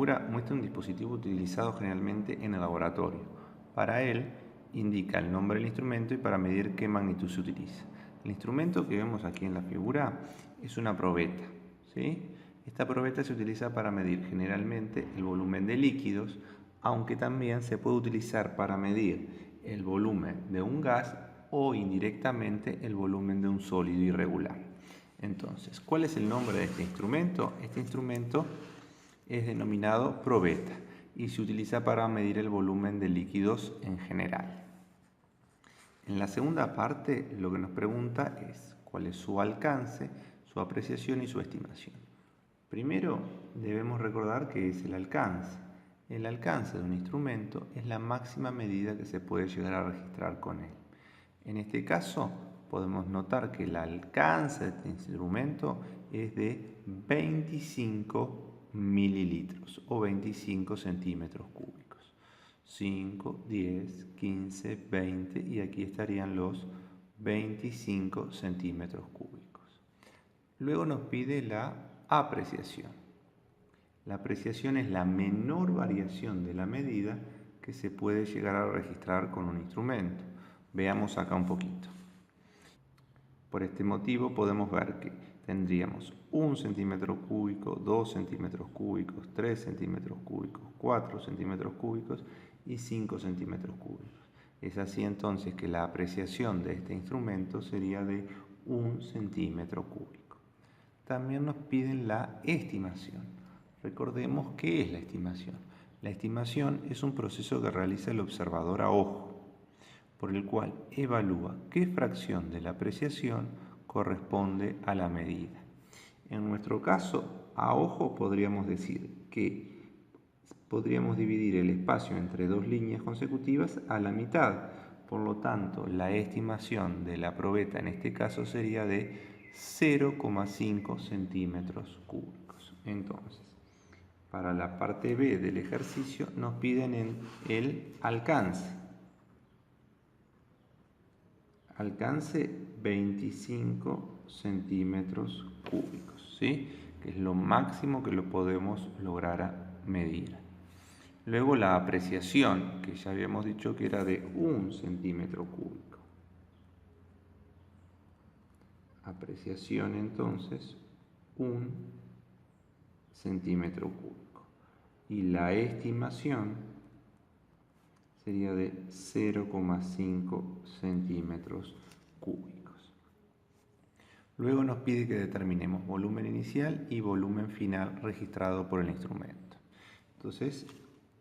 figura muestra un dispositivo utilizado generalmente en el laboratorio. Para él indica el nombre del instrumento y para medir qué magnitud se utiliza. El instrumento que vemos aquí en la figura es una probeta, ¿sí? Esta probeta se utiliza para medir generalmente el volumen de líquidos, aunque también se puede utilizar para medir el volumen de un gas o indirectamente el volumen de un sólido irregular. Entonces, ¿cuál es el nombre de este instrumento? Este instrumento es denominado probeta y se utiliza para medir el volumen de líquidos en general. En la segunda parte lo que nos pregunta es cuál es su alcance, su apreciación y su estimación. Primero debemos recordar qué es el alcance. El alcance de un instrumento es la máxima medida que se puede llegar a registrar con él. En este caso podemos notar que el alcance de este instrumento es de 25 mililitros o 25 centímetros cúbicos. 5, 10, 15, 20 y aquí estarían los 25 centímetros cúbicos. Luego nos pide la apreciación. La apreciación es la menor variación de la medida que se puede llegar a registrar con un instrumento. Veamos acá un poquito. Por este motivo podemos ver que tendríamos 1 centímetro cúbico, 2 centímetros cúbicos, 3 centímetros cúbicos, 4 centímetros cúbicos y 5 centímetros cúbicos. Es así entonces que la apreciación de este instrumento sería de 1 centímetro cúbico. También nos piden la estimación. Recordemos qué es la estimación. La estimación es un proceso que realiza el observador a ojo, por el cual evalúa qué fracción de la apreciación corresponde a la medida. En nuestro caso, a ojo podríamos decir que podríamos dividir el espacio entre dos líneas consecutivas a la mitad. Por lo tanto, la estimación de la probeta en este caso sería de 0,5 centímetros cúbicos. Entonces, para la parte B del ejercicio nos piden el alcance. Alcance 25 centímetros cúbicos, ¿sí? Que es lo máximo que lo podemos lograr medir. Luego la apreciación, que ya habíamos dicho que era de 1 centímetro cúbico. Apreciación entonces, 1 centímetro cúbico. Y la estimación sería de 0,5 centímetros cúbicos. Luego nos pide que determinemos volumen inicial y volumen final registrado por el instrumento. Entonces,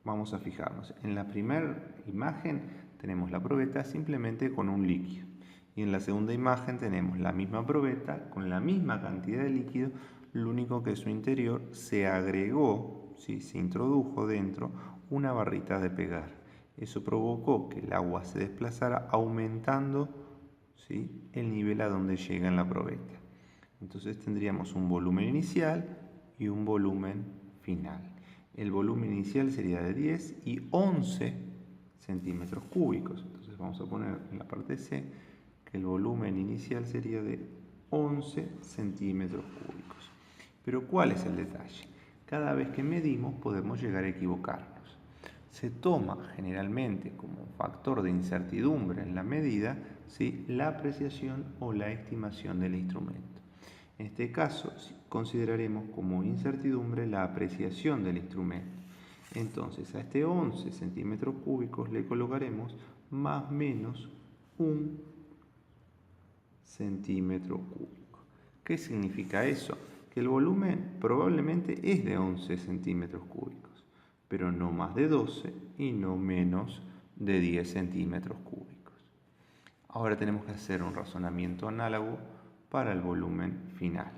vamos a fijarnos. En la primera imagen tenemos la probeta simplemente con un líquido. Y en la segunda imagen tenemos la misma probeta con la misma cantidad de líquido, lo único que en su interior se agregó, ¿sí? Se introdujo dentro una barrita de pegar. Eso provocó que el agua se desplazara aumentando, ¿sí? El nivel a donde llega en la probeta. Entonces tendríamos un volumen inicial y un volumen final. El volumen inicial sería de 10 y 11 centímetros cúbicos. Entonces vamos a poner en la parte C que el volumen inicial sería de 11 centímetros cúbicos. Pero ¿cuál es el detalle? Cada vez que medimos podemos llegar a equivocarnos. Se toma generalmente como factor de incertidumbre en la medida, ¿sí? La apreciación o la estimación del instrumento. En este caso consideraremos como incertidumbre la apreciación del instrumento. Entonces a este 11 centímetros cúbicos le colocaremos más o menos 1 centímetro cúbico. ¿Qué significa eso? Que el volumen probablemente es de 11 centímetros cúbicos, pero no más de 12 y no menos de 10 centímetros cúbicos. Ahora tenemos que hacer un razonamiento análogo para el volumen final.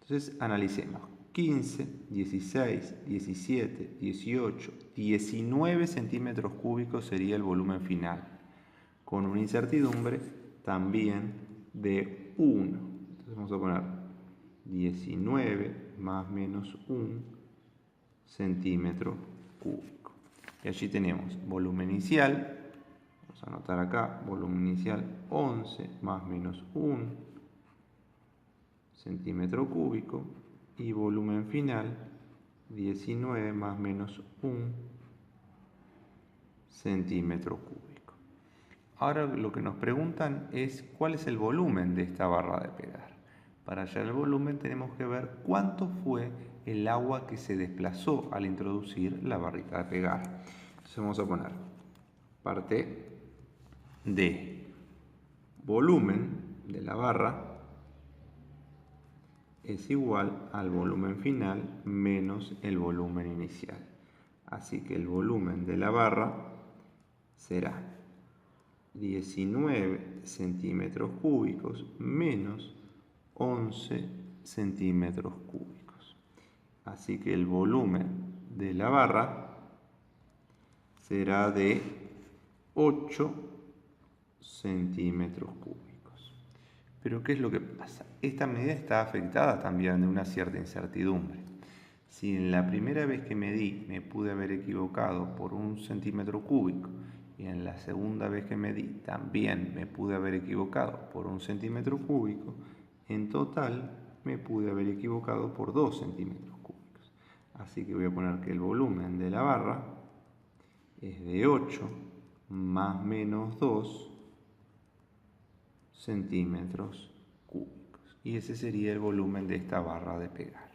Entonces analicemos. 15, 16, 17, 18, 19 centímetros cúbicos sería el volumen final, con una incertidumbre también de 1. Entonces vamos a poner 19 más o menos 1 centímetro cúbico. Y allí tenemos volumen inicial, vamos a anotar acá, volumen inicial 11 más o menos 1 centímetro cúbico y volumen final 19 más o menos 1 centímetro cúbico. Ahora lo que nos preguntan es cuál es el volumen de esta barra de pegar. Para hallar el volumen tenemos que ver cuánto fue el agua que se desplazó al introducir la barrita de pegar. Entonces vamos a poner parte de volumen de la barra es igual al volumen final menos el volumen inicial. Así que el volumen de la barra será 19 centímetros cúbicos menos 11 centímetros cúbicos. Así que el volumen de la barra será de 8 centímetros cúbicos. Pero ¿qué es lo que pasa? Esta medida está afectada también de una cierta incertidumbre. Si en la primera vez que medí me pude haber equivocado por 1 centímetro cúbico y en la segunda vez que medí también me pude haber equivocado por 1 centímetro cúbico, en total me pude haber equivocado por 2 centímetros cúbicos. Así que voy a poner que el volumen de la barra es de 8 más menos 2 centímetros cúbicos. Y ese sería el volumen de esta barra de pegar.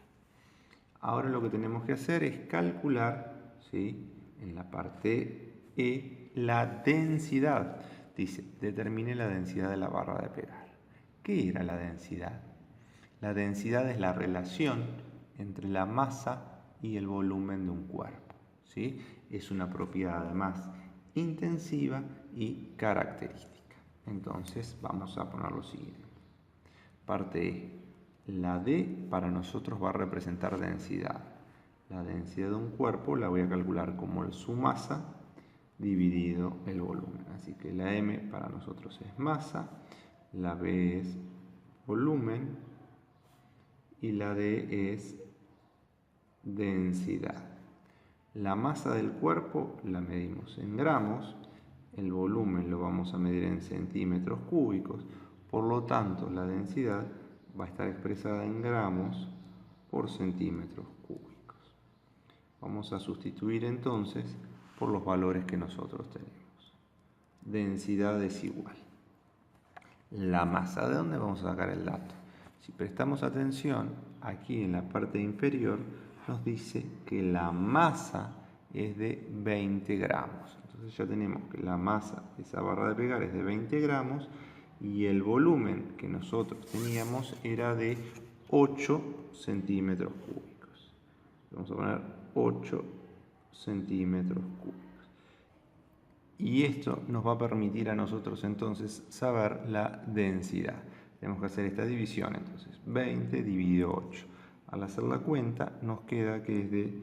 Ahora lo que tenemos que hacer es calcular, ¿sí?, en la parte E, la densidad. Dice, determine la densidad de la barra de pegar. ¿Qué era la densidad? La densidad es la relación entre la masa y el volumen de un cuerpo, ¿sí? Es una propiedad además intensiva y característica. Entonces vamos a poner lo siguiente. Parte E. La D para nosotros va a representar densidad. La densidad de un cuerpo la voy a calcular como su masa dividido el volumen. Así que la M para nosotros es masa, la B es volumen y la D es densidad. La masa del cuerpo la medimos en gramos, el volumen lo vamos a medir en centímetros cúbicos, por lo tanto la densidad va a estar expresada en gramos por centímetros cúbicos. Vamos a sustituir entonces por los valores que nosotros tenemos. Densidad es igual. La masa, ¿de dónde vamos a sacar el dato? Si prestamos atención, aquí en la parte inferior nos dice que la masa es de 20 gramos. Entonces ya tenemos que la masa de esa barra de pegar es de 20 gramos y el volumen que nosotros teníamos era de 8 centímetros cúbicos. Vamos a poner 8 centímetros cúbicos. Y esto nos va a permitir a nosotros entonces saber la densidad. Tenemos que hacer esta división, entonces 20 dividido 8. Al hacer la cuenta nos queda que es de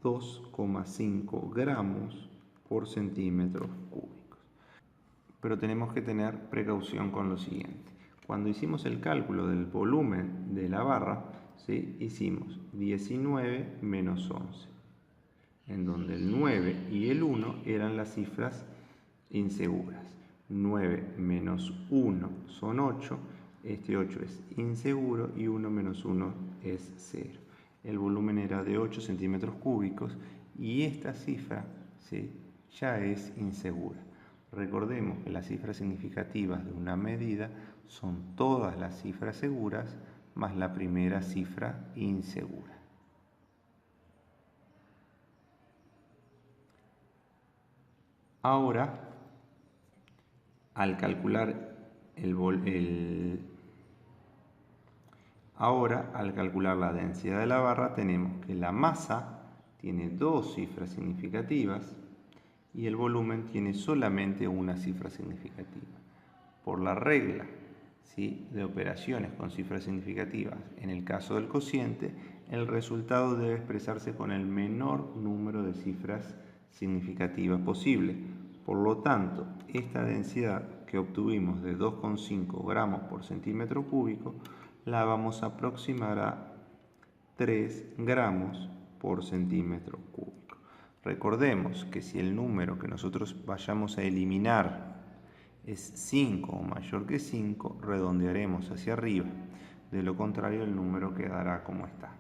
2,5 gramos por centímetros cúbicos. Pero tenemos que tener precaución con lo siguiente. Cuando hicimos el cálculo del volumen de la barra, ¿sí?, hicimos 19 menos 11, en donde el 9 y el 1 eran las cifras inseguras. 9 menos 1 son 8, este 8 es inseguro y 1 menos 1 es 0. El volumen era de 8 centímetros cúbicos y esta cifra, ¿sí?, ya es insegura. Recordemos que las cifras significativas de una medida son todas las cifras seguras más la primera cifra insegura. Ahora, al calcular la densidad de la barra, tenemos que la masa tiene dos cifras significativas y el volumen tiene solamente una cifra significativa. Por la regla, ¿sí?, de operaciones con cifras significativas, en el caso del cociente, el resultado debe expresarse con el menor número de cifras significativas posible. Por lo tanto, esta densidad que obtuvimos de 2,5 gramos por centímetro cúbico la vamos a aproximar a 3 gramos por centímetro cúbico. Recordemos que si el número que nosotros vayamos a eliminar es 5 o mayor que 5, redondearemos hacia arriba. De lo contrario, el número quedará como está.